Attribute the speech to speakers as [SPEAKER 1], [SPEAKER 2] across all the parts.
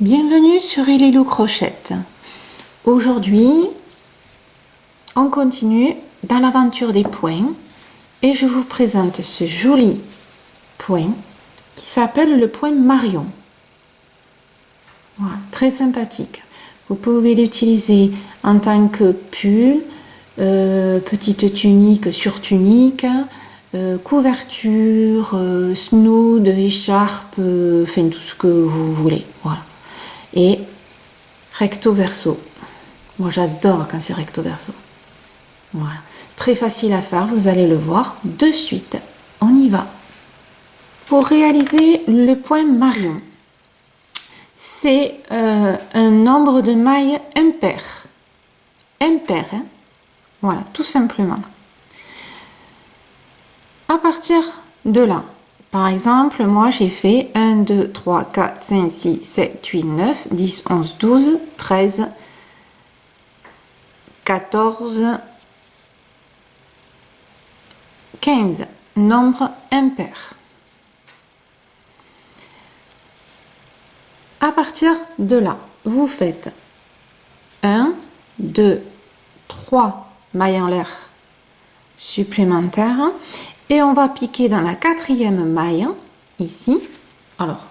[SPEAKER 1] Bienvenue sur Elilou Crochette. Aujourd'hui, on continue dans l'aventure des points et je vous présente ce joli point qui s'appelle le point Marion. Voilà, très sympathique. Vous pouvez l'utiliser en tant que pull, petite tunique, sur-tunique, couverture, snood, écharpe, enfin tout ce que vous voulez. Voilà. Et recto verso. Moi j'adore quand c'est recto verso. Voilà. Très facile à faire, vous allez le voir de suite. On y va. Pour réaliser le point Marion, c'est un nombre de mailles impair. Impair, hein? Voilà, tout simplement. À partir de là, par exemple, moi j'ai fait 1, 2, 3, 4, 5, 6, 7, 8, 9, 10, 11, 12, 13, 14, 15. Nombre impair. À partir de là, vous faites 1, 2, 3 mailles en l'air supplémentaires et on va piquer dans la quatrième maille ici. Alors,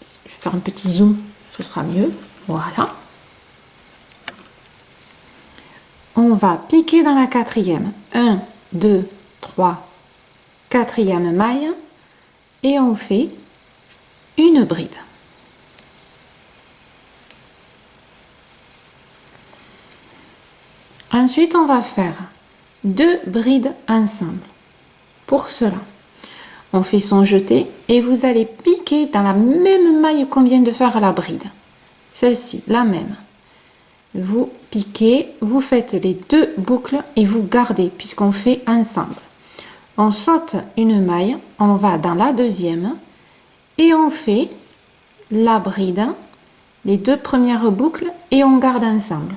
[SPEAKER 1] je vais faire un petit zoom, ce sera mieux. Voilà. On va piquer dans la quatrième. 1, 2, 3, quatrième maille et on fait une bride. Ensuite, on va faire 2 brides ensemble. Pour cela, on fait son jeté et vous allez piquer dans la même maille qu'on vient de faire la bride. Celle-ci, la même. Vous piquez, vous faites les 2 boucles et vous gardez puisqu'on fait ensemble. On saute une maille, on va dans la deuxième et on fait la bride, les 2 premières boucles et on garde ensemble.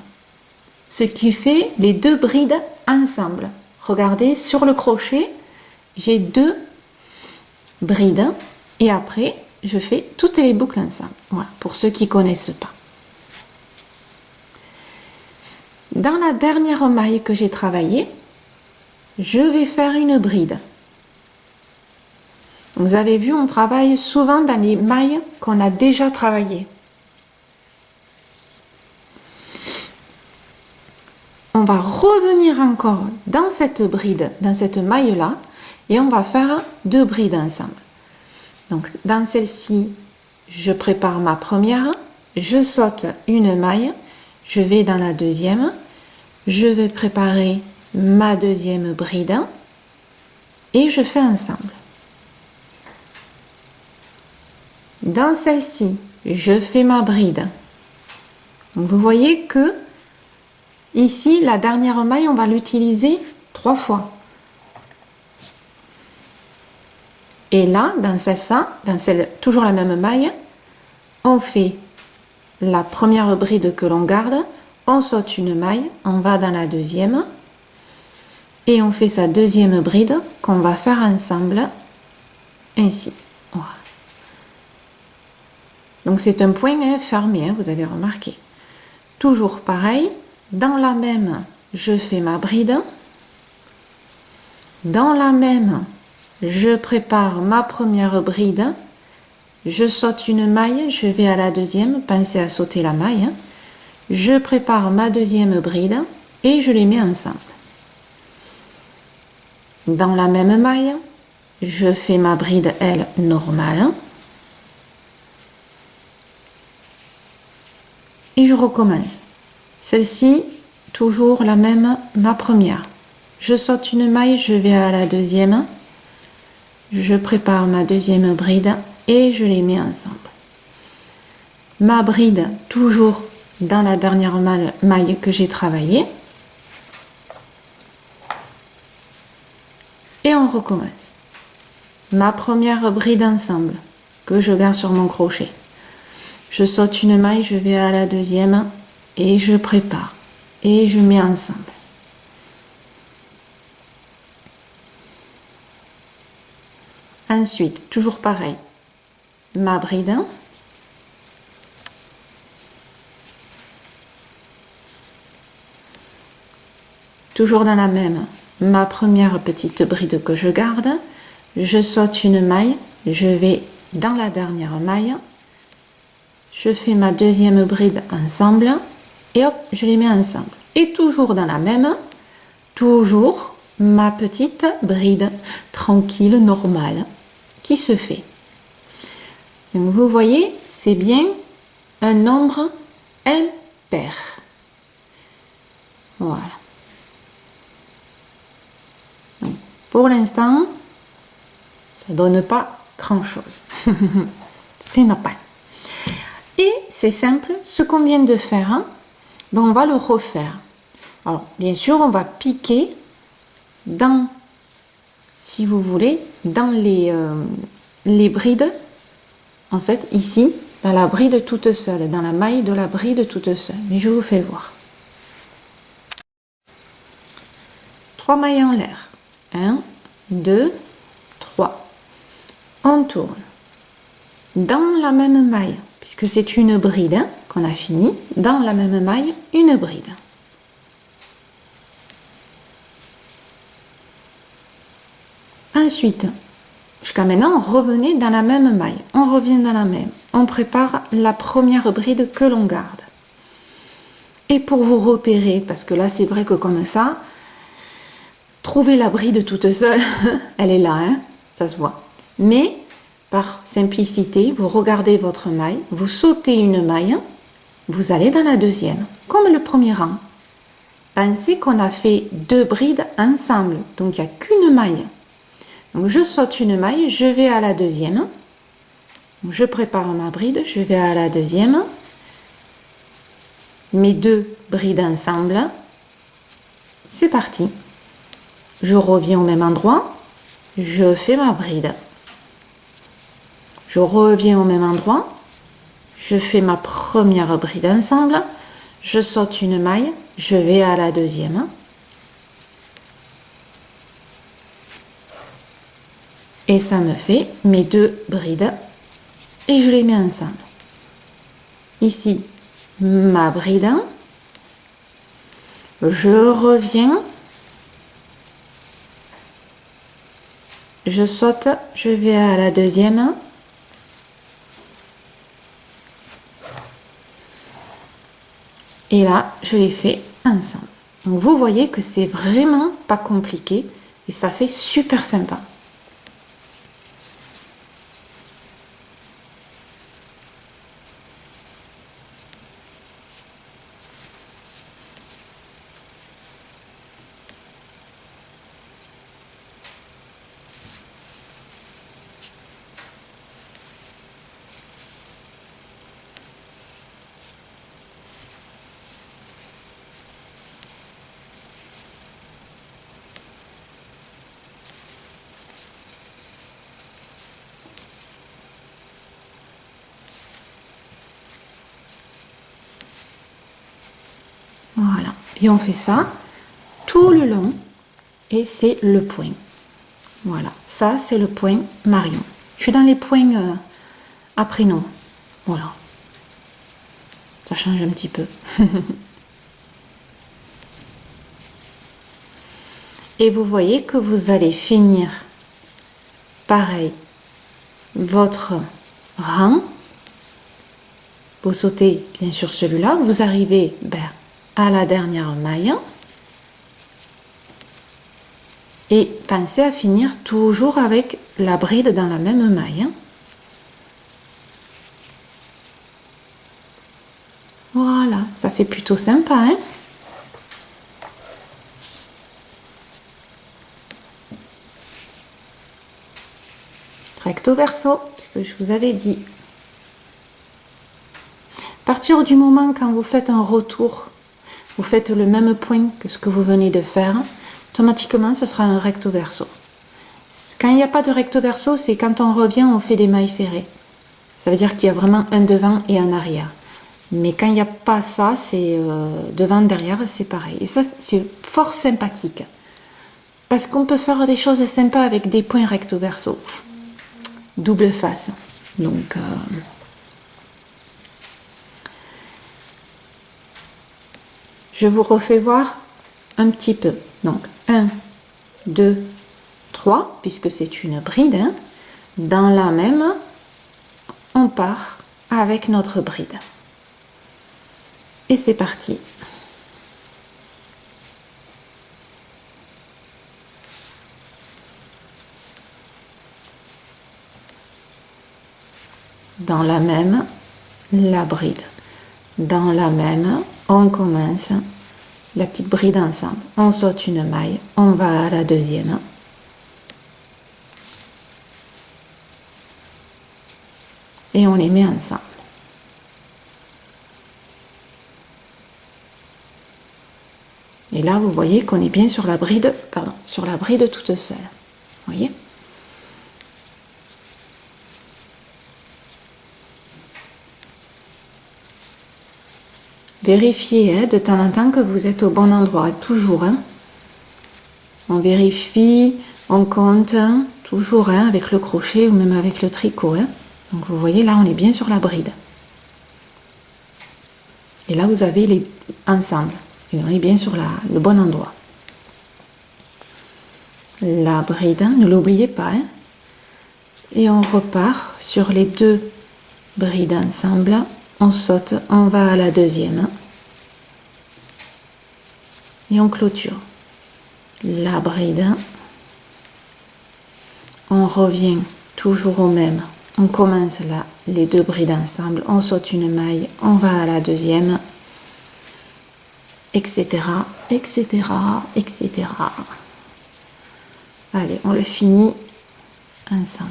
[SPEAKER 1] Ce qui fait les 2 brides ensemble. Regardez sur le crochet, j'ai 2 brides et après je fais toutes les boucles ensemble. Voilà, pour ceux qui ne connaissent pas. Dans la dernière maille que j'ai travaillée, je vais faire une bride. Vous avez vu, on travaille souvent dans les mailles qu'on a déjà travaillées. On va revenir encore dans cette bride, dans cette maille-là, et on va faire 2 brides ensemble. Donc, dans celle-ci, je prépare ma première, je saute une maille, je vais dans la deuxième, je vais préparer ma deuxième bride et je fais ensemble. Dans celle-ci, je fais ma bride. Donc, vous voyez que ici, la dernière maille, on va l'utiliser 3 fois. Et là, dans celle, toujours la même maille, on fait la première bride que l'on garde, on saute une maille, on va dans la deuxième, et on fait sa deuxième bride qu'on va faire ensemble, ainsi. Voilà. Donc c'est un point fermé, hein, vous avez remarqué. Toujours pareil, dans la même, je fais ma bride. Dans la même, je prépare ma première bride. Je saute une maille, je vais à la deuxième, pensez à sauter la maille. Je prépare ma deuxième bride et je les mets ensemble. Dans la même maille, je fais ma bride, elle, normale. Et je recommence. Celle-ci, toujours la même, ma première. Je saute une maille, je vais à la deuxième. Je prépare ma deuxième bride et je les mets ensemble. Ma bride, toujours dans la dernière maille que j'ai travaillée. Et on recommence. Ma première bride ensemble que je garde sur mon crochet. Je saute une maille, je vais à la deuxième et je prépare et je mets ensemble. Ensuite, toujours pareil, ma bride, toujours dans la même, ma première petite bride que je garde, je saute une maille, je vais dans la dernière maille, je fais ma deuxième bride ensemble et hop, je les mets ensemble. Et toujours dans la même, toujours ma petite bride tranquille, normale, qui se fait. Donc vous voyez, c'est bien un nombre impair. Voilà. Donc, pour l'instant, ça donne pas grand-chose. C'est normal. Et c'est simple, ce qu'on vient de faire, hein, ben on va le refaire. Alors, bien sûr, on va piquer dans, si vous voulez, dans les brides, en fait, ici, dans la bride toute seule, dans la maille de la bride toute seule. Mais je vous fais voir. 3 mailles en l'air. 1, 2, 3. On tourne. Dans la même maille, puisque c'est une bride hein, qu'on a fini, dans la même maille, une bride. Ensuite, jusqu'à maintenant, revenez dans la même maille. On revient dans la même. On prépare la première bride que l'on garde. Et pour vous repérer, parce que là, c'est vrai que comme ça, trouver la bride toute seule, elle est là, hein, ça se voit. Mais, par simplicité, vous regardez votre maille, vous sautez une maille, vous allez dans la deuxième, comme le premier rang. Pensez qu'on a fait 2 brides ensemble, donc il n'y a qu'une maille. Donc je saute une maille, je vais à la deuxième. Je prépare ma bride, je vais à la deuxième. Mes 2 brides ensemble. C'est parti. Je reviens au même endroit. Je fais ma bride. Je reviens au même endroit. Je fais ma première bride ensemble. Je saute une maille, je vais à la deuxième. Et ça me fait mes 2 brides et je les mets ensemble. Ici, ma bride. Je reviens. Je saute, je vais à la deuxième. Et là, je les fais ensemble. Donc vous voyez que c'est vraiment pas compliqué et ça fait super sympa. Voilà, et on fait ça tout le long et c'est le point. Voilà, ça c'est le point Marion. Je suis dans les points à prénom. Voilà, ça change un petit peu. Et vous voyez que vous allez finir pareil votre rang. Vous sautez bien sûr celui-là, vous arrivez à la dernière maille et pensez à finir toujours avec la bride dans la même maille. Voilà, ça fait plutôt sympa, hein? Recto verso, puisque je vous avais dit. À partir du moment quand vous faites un retour, vous faites le même point que ce que vous venez de faire, automatiquement ce sera un recto verso. Quand il n'y a pas de recto verso, c'est quand on revient, on fait des mailles serrées. Ça veut dire qu'il y a vraiment un devant et un arrière. Mais quand il n'y a pas ça, c'est devant, derrière, c'est pareil. Et ça, c'est fort sympathique. Parce qu'on peut faire des choses sympas avec des points recto verso. Double face. Donc, je vous refais voir un petit peu. Donc 1, 2, 3, puisque c'est une bride. Hein. Dans la même, on part avec notre bride. Et c'est parti. Dans la même, la bride. Dans la même, on commence la petite bride ensemble. On saute une maille, on va à la deuxième. Et on les met ensemble. Et là, vous voyez qu'on est bien sur la bride, sur la bride toute seule. Vous voyez ? Vérifiez de temps en temps que vous êtes au bon endroit, toujours. Hein. On vérifie, on compte, toujours avec le crochet ou même avec le tricot. Hein. Donc vous voyez, là, on est bien sur la bride. Et là, vous avez les ensemble. Et on est bien sur le bon endroit. La bride, ne l'oubliez pas. Hein. Et on repart sur les deux brides ensemble. On saute, on va à la deuxième. Et on clôture. La bride. On revient toujours au même. On commence là, les deux brides ensemble. On saute une maille, on va à la deuxième. Etc. etc. etc. Allez, on le finit ensemble.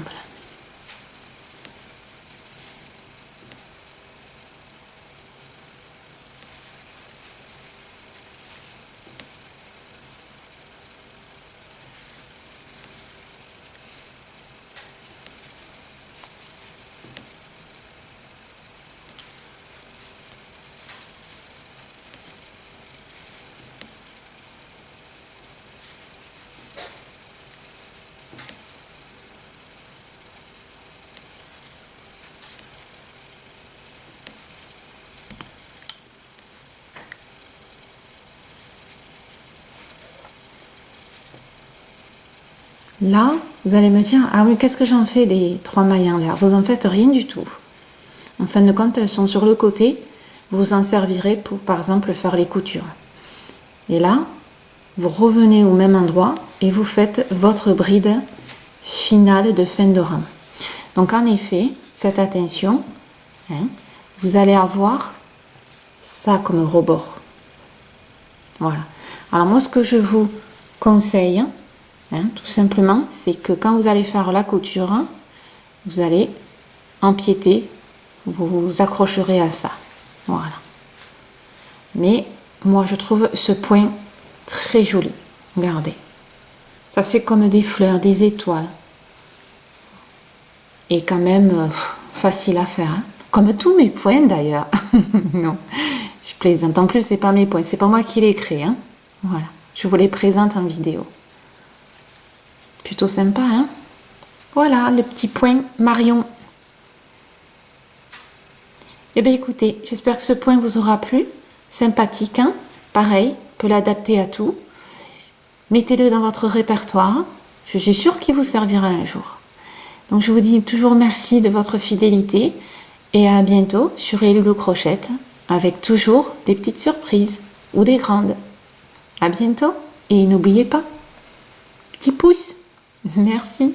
[SPEAKER 1] Là, vous allez me dire, ah oui, qu'est-ce que j'en fais des 3 mailles en l'air? Vous en faites rien du tout. En fin de compte, elles sont sur le côté. Vous en servirez pour, par exemple, faire les coutures. Et là, vous revenez au même endroit et vous faites votre bride finale de fin de rang. Donc, en effet, faites attention. Hein, vous allez avoir ça comme rebord. Voilà. Alors, moi, ce que je vous conseille, tout simplement, c'est que quand vous allez faire la couture, vous allez empiéter, vous vous accrocherez à ça. Voilà. Mais moi, je trouve ce point très joli. Regardez. Ça fait comme des fleurs, des étoiles. Et quand même facile à faire. Hein. Comme tous mes points d'ailleurs. Non, je plaisante. En plus, c'est pas mes points. C'est pas moi qui les crée. Hein. Voilà. Je vous les présente en vidéo. Plutôt sympa, hein? Voilà, le petit point Marion. Eh bien, écoutez, j'espère que ce point vous aura plu. Sympathique, hein? Pareil, peut l'adapter à tout. Mettez-le dans votre répertoire. Je suis sûre qu'il vous servira un jour. Donc, je vous dis toujours merci de votre fidélité et à bientôt sur Hello Crochette avec toujours des petites surprises ou des grandes. À bientôt et n'oubliez pas, petit pouce. Merci.